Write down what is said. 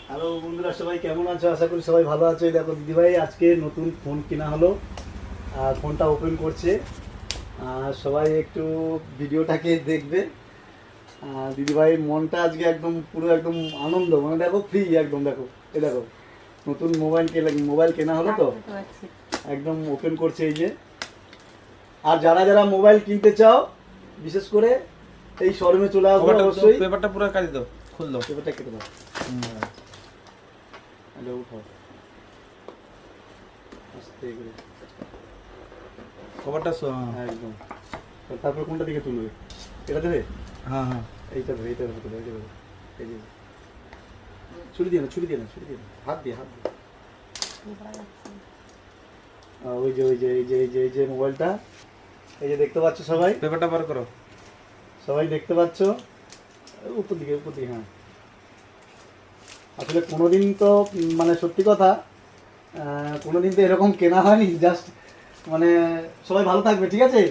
Hello বন্ধুরা, সবাই কেমন আছো? আশা করি সবাই ভালো আছো। দেখো দিদিভাই আজকে নতুন ফোন কেনা হলো আর ফোনটা ওপেন করছে। সবাই একটু ভিডিওটাকে দেখবে। দিদিভাইয়ের মনটা আজকে একদম পুরো একদম আনন্দ, মানে দেখো ফ্রি একদম। দেখো এই দেখো নতুন মোবাইল কেনা হলো তো একদম ওপেন করছে এই যে। আর যারা যারা মোবাইল কিনতে চাও বিশেষ করে এই শোরুমে চলে আসবে অবশ্যই। পেপারটা পুরো কাটি দাও, খুল দাও, পেপারটা কেটে দাও। হ্যালো উঠাও আস্তে করে কভারটা একদম। তারপর কোনটা দিকে তুলবে? এটা দেবে? হ্যাঁ হ্যাঁ, এইটা দেবে, এইটা দেবে, এইটা দেবে। এই যে ছুরি দিয়ে না, ছুরি দিয়ে না, ছুরি দিয়ে না, হাত দিয়ে, হাত দিয়ে। ওই যে ওই যে এই যে এই যে এই যে মোবাইলটা এই যে দেখতে পাচ্ছ সবাই, পেপারটা বার করো, সবাই দেখতে পাচ্ছ উপর দিকে, উপর দিকে। হ্যাঁ, আসলে কোনোদিন তো মানে সত্যি কথা কোনোদিন তো এরকম কেনা হয়নি। জাস্ট মানে সবাই ভালো থাকবে, ঠিক আছে?